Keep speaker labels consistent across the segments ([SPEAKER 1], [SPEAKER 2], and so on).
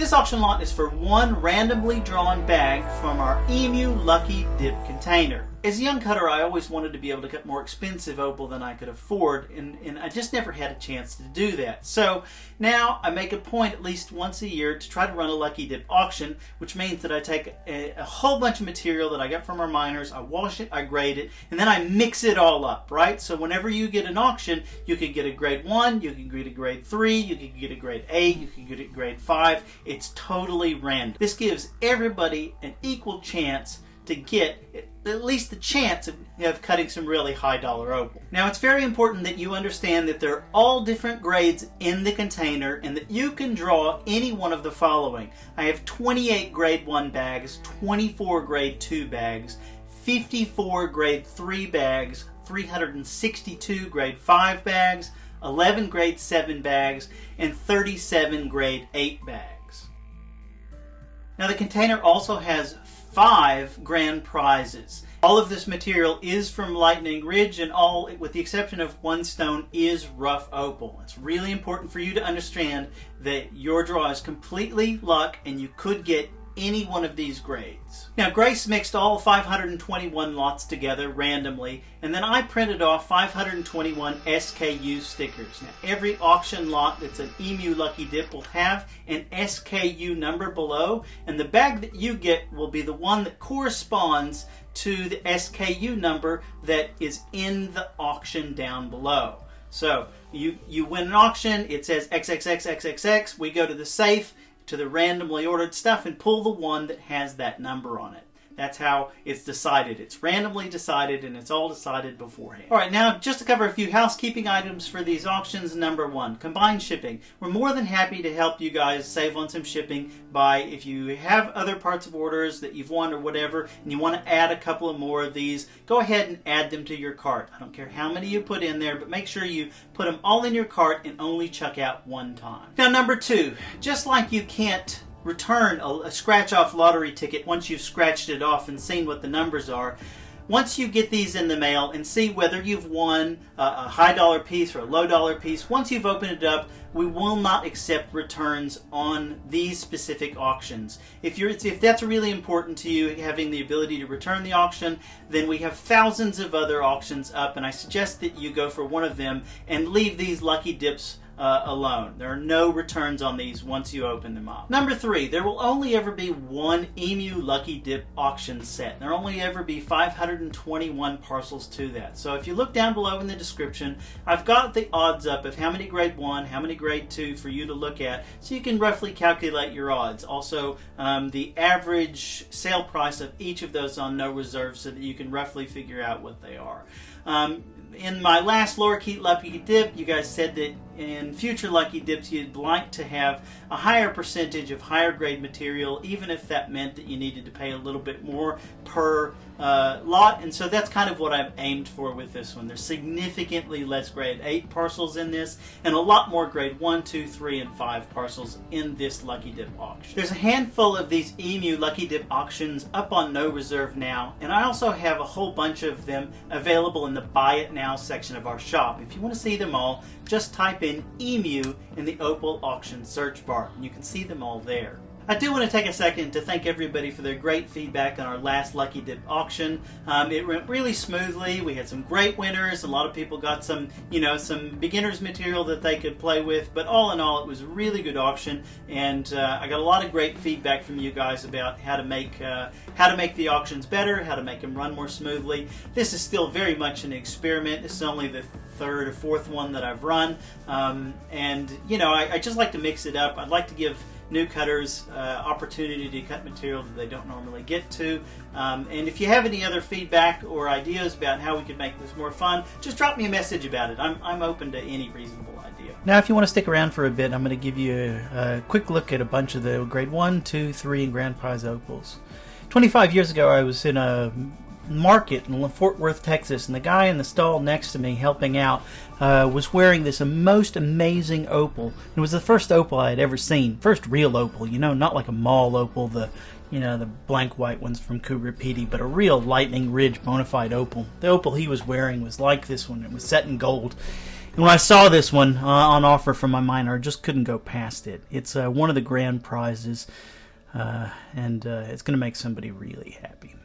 [SPEAKER 1] This auction lot is for one randomly drawn bag from our Emu Lucky Dip container. As a young cutter, I always wanted to be able to cut more expensive opal than I could afford, and I just never had a chance to do that. So now I make a point at least once a year to try to run a Lucky Dip auction, which means that I take a whole bunch of material that I get from our miners, I wash it, I grade it, and then I mix it all up, right? So whenever you get an auction, you can get a grade 1, you can get a grade 3, you can get a grade 8, you can get a grade 5. It's totally random. This gives everybody an equal chance to get at least the chance of cutting some really high dollar opal. Now it's very important that you understand that there are all different grades in the container and that you can draw any one of the following. I have 28 grade 1 bags, 24 grade 2 bags, 54 grade 3 bags, 362 grade 5 bags, 11 grade 7 bags, and 37 grade 8 bags. Now the container also has 5 grand prizes. All of this material is from Lightning Ridge, and all, with the exception of one stone, is rough opal. It's really important for you to understand that your draw is completely luck and you could get any one of these grades. Now Grace mixed all 521 lots together randomly, and then I printed off 521 SKU stickers. Now every auction lot that's an Emu Lucky Dip will have an SKU number below, and the bag that you get will be the one that corresponds to the SKU number that is in the auction down below. So you win an auction, it says XXXXXX, we go to the safe, to the randomly ordered stuff, and pull the one that has that number on it. That's how it's decided. It's randomly decided, and it's all decided beforehand. Alright, now just to cover a few housekeeping items for these auctions. Number 1, combined shipping. We're more than happy to help you guys save on some shipping by, if you have other parts of orders that you've won or whatever, and you want to add a couple of more of these, go ahead and add them to your cart. I don't care how many you put in there, but make sure you put them all in your cart and only check out one time. Now number 2, just like you can't return a scratch-off lottery ticket once you've scratched it off and seen what the numbers are, once you get these in the mail and see whether you've won a high dollar piece or a low dollar piece, once you've opened it up, we will not accept returns on these specific auctions. If that's really important to you, having the ability to return the auction, then we have thousands of other auctions up, and I suggest that you go for one of them and leave these Lucky Dips alone. There are no returns on these once you open them up. Number 3, there will only ever be one Emu Lucky Dip auction set. There will only ever be 521 parcels to that. So if you look down below in the description, I've got the odds up of how many grade 1, how many grade 2 for you to look at, so you can roughly calculate your odds. Also, the average sale price of each of those on no reserve, so that you can roughly figure out what they are. In my last lower key Lucky Dip, you guys said that in future Lucky Dips you'd like to have a higher percentage of higher grade material, even if that meant that you needed to pay a little bit more per lot, and so that's kind of what I've aimed for with this one. There's significantly less grade 8 parcels in this, and a lot more grade 1, 2, 3, and 5 parcels in this Lucky Dip auction. There's a handful of these Emu Lucky Dip auctions up on no reserve now, and I also have a whole bunch of them available in the Buy It Now section of our shop. If you want to see them all, just type in Emu in the Opal auction search bar, and you can see them all there. I do want to take a second to thank everybody for their great feedback on our last Lucky Dip auction. It went really smoothly. We had some great winners. A lot of people got some beginners material that they could play with. But all in all, it was a really good auction, and I got a lot of great feedback from you guys about how to make the auctions better, how to make them run more smoothly. This is still very much an experiment. This is only the 3rd or 4th one that I've run, and I just like to mix it up. I'd like to give new cutters opportunity to cut material that they don't normally get to. And if you have any other feedback or ideas about how we could make this more fun, just drop me a message about it. I'm open to any reasonable idea. Now if you want to stick around for a bit, I'm going to give you a quick look at a bunch of the grade 1, 2, 3, and grand prize opals. 25 years ago I was in a market in Fort Worth, Texas, and the guy in the stall next to me helping out was wearing this most amazing opal. It was the first opal I had ever seen, first real opal, not like a mall opal, the blank white ones from Cougar Petey, but a real Lightning Ridge bona fide opal. The opal he was wearing was like this one. It was set in gold. And when I saw this one on offer from my miner, I just couldn't go past it. It's one of the grand prizes, and it's going to make somebody really happy.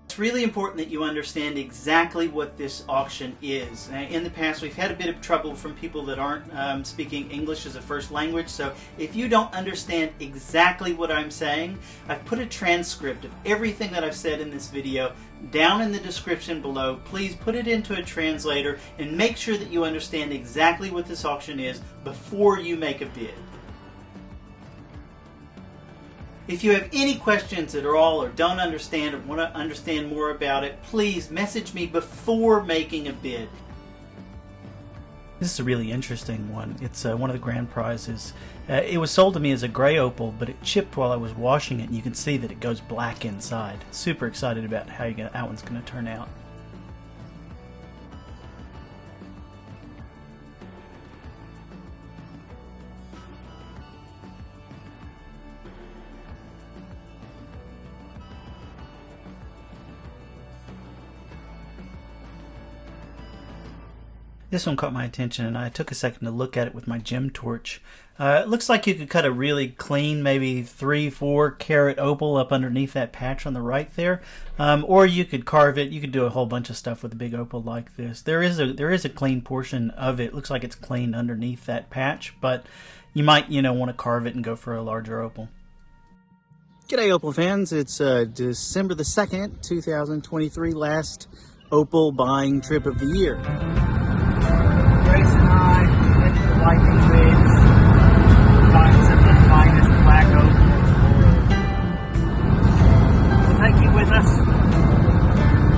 [SPEAKER 1] It's really important that you understand exactly what this auction is. In the past, we've had a bit of trouble from people that aren't speaking English as a first language, so if you don't understand exactly what I'm saying, I've put a transcript of everything that I've said in this video down in the description below. Please put it into a translator and make sure that you understand exactly what this auction is before you make a bid. If you have any questions at all or don't understand or want to understand more about it, please message me before making a bid. This is a really interesting one. It's one of the grand prizes. It was sold to me as a gray opal, but it chipped while I was washing it, and you can see that it goes black inside. Super excited about how that one's going to turn out. This one caught my attention, and I took a second to look at it with my gem torch. It looks like you could cut a really clean, maybe 3-4 carat opal up underneath that patch on the right there, or you could carve it. You could do a whole bunch of stuff with a big opal like this. There is a clean portion of it. It looks like it's clean underneath that patch, but you might want to carve it and go for a larger opal. G'day, opal fans! It's December the 2nd, 2023, last opal buying trip of the year.
[SPEAKER 2] Grace and I went to the Lightning Ridge, buying some of the finest black opal. We'll take you with us.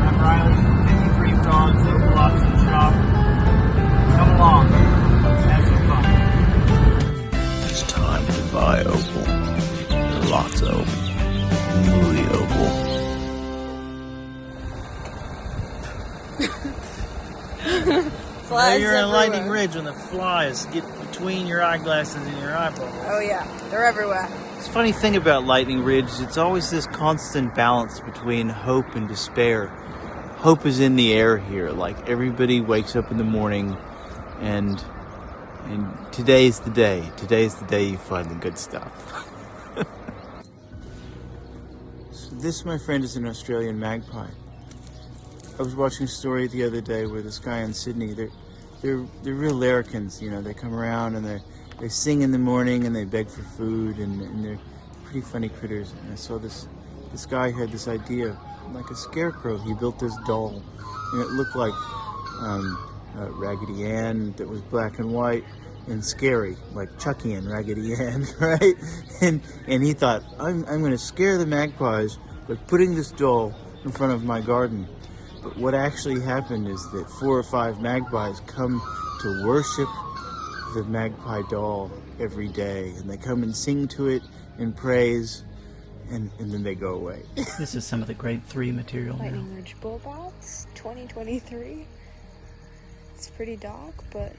[SPEAKER 2] I'm Riley from 53 Frogs Opal Auction Shop. Come along, have some fun.
[SPEAKER 3] It's time to buy opal. Lots of opal. Moody opal.
[SPEAKER 4] Flies
[SPEAKER 2] You're in
[SPEAKER 4] everywhere.
[SPEAKER 2] Lightning Ridge when the flies get between your eyeglasses and your eyeballs.
[SPEAKER 4] Oh yeah, they're everywhere.
[SPEAKER 3] It's a funny thing about Lightning Ridge, it's always this constant balance between hope and despair. Hope is in the air here, like everybody wakes up in the morning and today's the day. Today's the day you find the good stuff. So this, my friend, is an Australian magpie. I was watching a story the other day where this guy in Sydney, they're real larrikins, they come around and they sing in the morning and they beg for food and they're pretty funny critters. And I saw this guy had this idea, like a scarecrow. He built this doll and it looked like Raggedy Ann that was black and white and scary, like Chucky and Raggedy Ann, right? And he thought, I'm going to scare the magpies by putting this doll in front of my garden. But what actually happened is that 4 or 5 magpies come to worship the magpie doll every day, and they come and sing to it in praise, and then they go away.
[SPEAKER 1] This is some of the grade 3 material now.
[SPEAKER 4] Lightning Ridge Bull Bats, 2023. It's pretty dark, but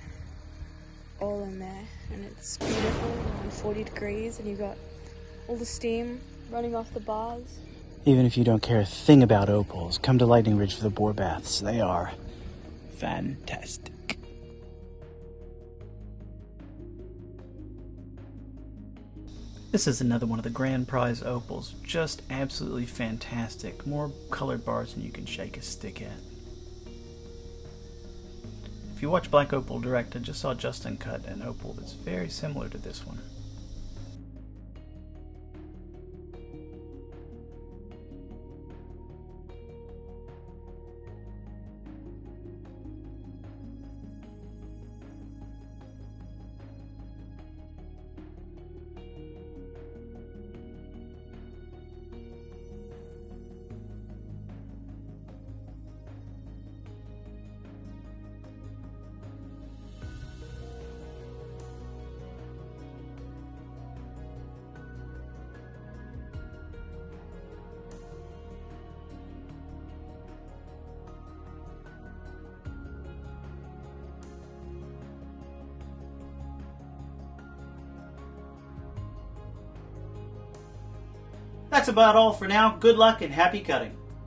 [SPEAKER 4] all in there, and it's beautiful, around 40 degrees, and you've got all the steam running off the bars.
[SPEAKER 1] Even if you don't care a thing about opals, come to Lightning Ridge for the boar baths. They are fantastic. This is another one of the grand prize opals. Just absolutely fantastic. More colored bars than you can shake a stick at. If you watch Black Opal Direct, I just saw Justin cut an opal that's very similar to this one. That's about all for now. Good luck and happy cutting.